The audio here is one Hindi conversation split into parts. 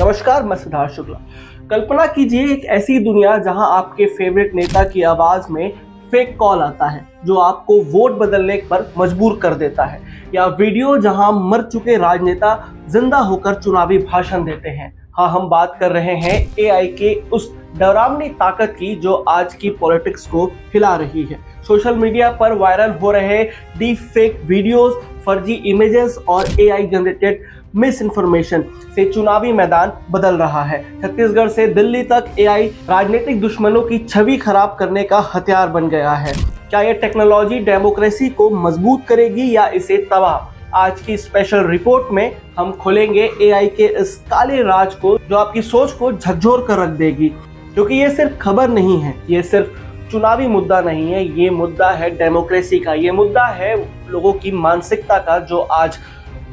नमस्कार, मैं सिद्धार्थ शुक्ला। कल्पना कीजिए एक ऐसी दुनिया जहां आपके फेवरेट नेता की आवाज में फेक कॉल आता है जो आपको वोट बदलने पर मजबूर कर देता है, या वीडियो जहां मर चुके राजनेता जिंदा होकर चुनावी भाषण देते हैं। हाँ, हम बात कर रहे हैं एआई के उस डरावनी ताकत की जो आज की पॉलिटिक्स को हिला रही है। सोशल मीडिया पर वायरल हो रहे डीप फेक वीडियोस, फर्जी इमेजेस और एआई जनरेटेड मिस इन्फॉर्मेशन से चुनावी मैदान बदल रहा है। छत्तीसगढ़ से दिल्ली तक एआई राजनीतिक दुश्मनों की छवि खराब करने का हथियार बन गया है। क्या यह टेक्नोलॉजी डेमोक्रेसी को मजबूत करेगी या इसे तबाह? आज की स्पेशल रिपोर्ट में हम खोलेंगे एआई के इस काले राज को जो आपकी सोच को झकझोर कर रख देगी। क्योंकि ये सिर्फ खबर नहीं है, ये सिर्फ चुनावी मुद्दा नहीं है, ये मुद्दा है डेमोक्रेसी का, ये मुद्दा है लोगों की मानसिकता का जो आज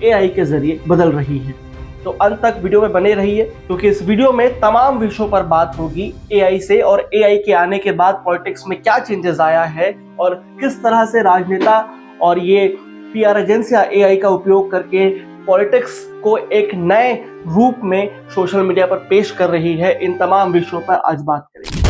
एआई के जरिए बदल रही है। तो अंत तक वीडियो में बने रहिए क्योंकि इस वीडियो में तमाम विषयों पर बात होगी एआई से, और एआई के आने के बाद पॉलिटिक्स में क्या चेंजेस आया है और किस तरह से राजनेता और ये पीआर एजेंसियां एआई का उपयोग करके पॉलिटिक्स को एक नए रूप में सोशल मीडिया पर पेश कर रही है। इन तमाम विषयों पर आज बात करेंगे।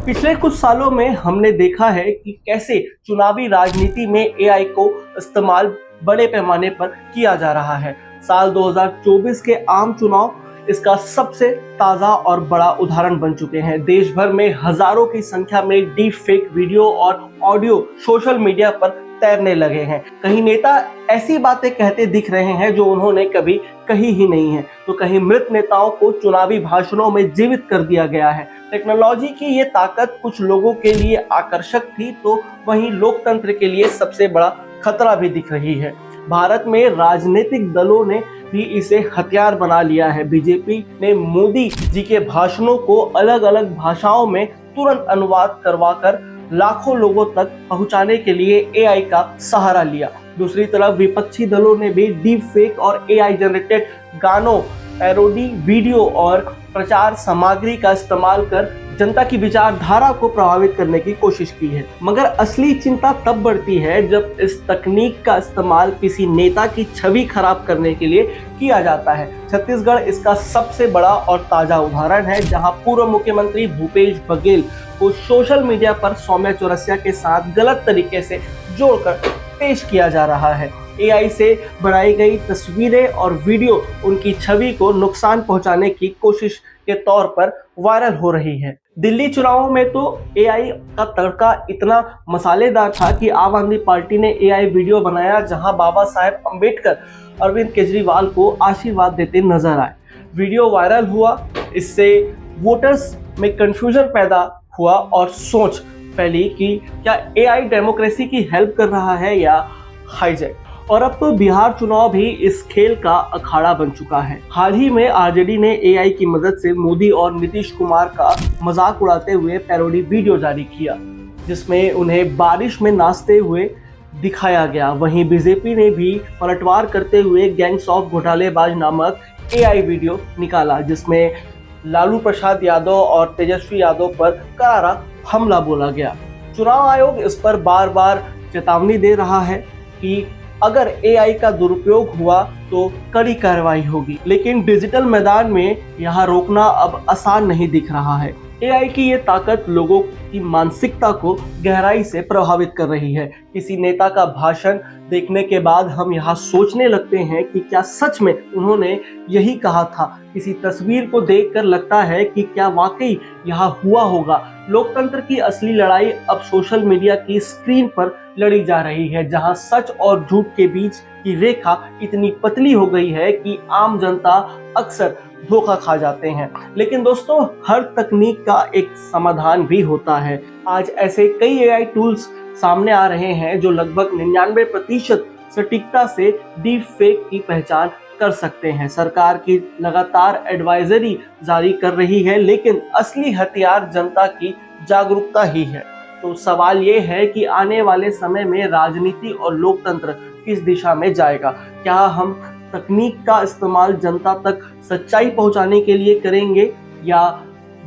पिछले कुछ सालों में हमने देखा है कि कैसे चुनावी राजनीति में एआई को इस्तेमाल बड़े पैमाने पर किया जा रहा है। साल 2024 के आम चुनाव इसका सबसे ताजा और बड़ा उदाहरण बन चुके हैं। देश भर में हजारों की संख्या में डीप फेक वीडियो और ऑडियो सोशल मीडिया पर तैरने लगे हैं। कहीं नेता ऐसी बातें कहते दिख रहे हैं जो उन्होंने कभी कही ही नहीं है, तो कहीं मृत नेताओं को चुनावी भाषणों में जीवित कर दिया गया है। टेक्नोलॉजी की ये ताकत कुछ लोगों के लिए आकर्षक थी, तो वहीं लोकतंत्र के लिए सबसे बड़ा खतरा भी दिख रही है। भारत में राजनीतिक दलों ने भी इसे हथियार बना लिया है। बीजेपी ने मोदी जी के भाषणों को अलग अलग भाषाओं में तुरंत अनुवाद करवाकर लाखों लोगों तक पहुंचाने के लिए एआई का सहारा लिया। दूसरी तरफ विपक्षी दलों ने भी डीप फेक और एआई जनरेटेड गानों, पैरोडी वीडियो और प्रचार सामग्री का इस्तेमाल कर जनता की विचारधारा को प्रभावित करने की कोशिश की है। मगर असली चिंता तब बढ़ती है जब इस तकनीक का इस्तेमाल किसी नेता की छवि खराब करने के लिए किया जाता है। छत्तीसगढ़ इसका सबसे बड़ा और ताजा उदाहरण है, जहां पूर्व मुख्यमंत्री भूपेश बघेल को सोशल मीडिया पर सौम्या चौरसिया के साथ गलत तरीके से जोड़कर पेश किया जा रहा है। एआई से बनाई गई तस्वीरें और वीडियो उनकी छवि को नुकसान पहुंचाने की कोशिश के तौर पर वायरल हो रही है। दिल्ली चुनावों में तो एआई का तड़का इतना मसालेदार था कि आम आदमी पार्टी ने एआई वीडियो बनाया जहां बाबा साहेब अम्बेडकर अरविंद केजरीवाल को आशीर्वाद देते नजर आए। वीडियो वायरल हुआ, इससे वोटर्स में कंफ्यूजन पैदा हुआ और सोच फैली कि क्या एआई डेमोक्रेसी की हेल्प कर रहा है या हाईजैक। और अब तो बिहार चुनाव भी इस खेल का अखाड़ा बन चुका है। हाल ही में आरजेडी ने एआई की मदद से मोदी और नीतीश कुमार का मजाक उड़ाते हुए पैरोडी वीडियो जारी किया, जिसमें उन्हें बारिश में नाचते हुए दिखाया गया। वहीं बीजेपी ने भी पलटवार करते हुए गैंग्स ऑफ घोटालेबाज नामक एआई वीडियो निकाला, जिसमें लालू प्रसाद यादव और तेजस्वी यादव पर करारा हमला बोला गया। चुनाव आयोग इस पर बार बार चेतावनी दे रहा है कि अगर एआई का दुरुपयोग हुआ तो कड़ी कार्रवाई होगी, लेकिन डिजिटल मैदान में यहां रोकना अब आसान नहीं दिख रहा है। एआई की ये ताकत लोगों की मानसिकता को गहराई से प्रभावित कर रही है। किसी नेता का भाषण देखने के बाद हम यहाँ सोचने लगते हैं कि क्या सच में उन्होंने यही कहा था। किसी तस्वीर को देखकर लगता है कि क्या वाकई यहाँ हुआ होगा। लोकतंत्र की असली लड़ाई अब सोशल मीडिया की स्क्रीन पर लड़ी जा रही है, जहाँ सच और झूठ के बीच की रेखा इतनी पतली हो गई है कि आम जनता अक्सर धोखा खा जाते हैं। लेकिन दोस्तों, हर तकनीक का एक समाधान भी होता है। आज ऐसे कई एआई टूल्स सामने आ रहे हैं जो लगभग 99% सटीकता से डीप फेक की पहचान कर सकते हैं। सरकार की लगातार एडवाइजरी जारी कर रही है, लेकिन असली हथियार जनता की जागरूकता ही है। तो सवाल ये है कि आने वाले समय में राजनीति और लोकतंत्र किस दिशा में जाएगा? क्या हम तकनीक का इस्तेमाल जनता तक सच्चाई पहुंचाने के लिए करेंगे या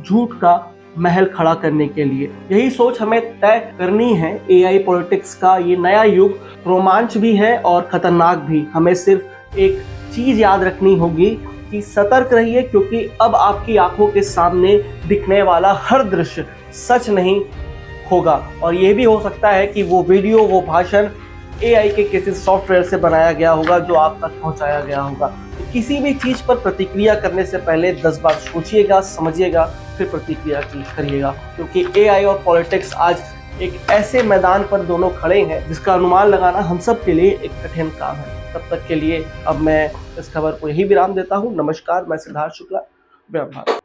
झूठ का महल खड़ा करने के लिए। यही सोच हमें तय करनी है। एआई पॉलिटिक्स का ये नया युग रोमांच भी है और खतरनाक भी। हमें सिर्फ एक चीज याद रखनी होगी कि सतर्क रहिए, क्योंकि अब आपकी आंखों के सामने दिखने वाला हर दृश्य सच नहीं होगा। और ये भी हो सकता है कि वो वीडियो, वो भाषण एआई के किसी सॉफ्टवेयर से बनाया गया होगा जो आप तक पहुंचाया गया होगा। तो किसी भी चीज पर प्रतिक्रिया करने से पहले 10 बार सोचिएगा, समझिएगा, फिर प्रतिक्रिया करिएगा, क्योंकि एआई और पॉलिटिक्स आज एक ऐसे मैदान पर दोनों खड़े हैं जिसका अनुमान लगाना हम सब के लिए एक कठिन काम है। तब तक के लिए अब मैं इस खबर को यही विराम देता हूँ। नमस्कार, मैं सिद्धार्थ शुक्ला, व्यवहार।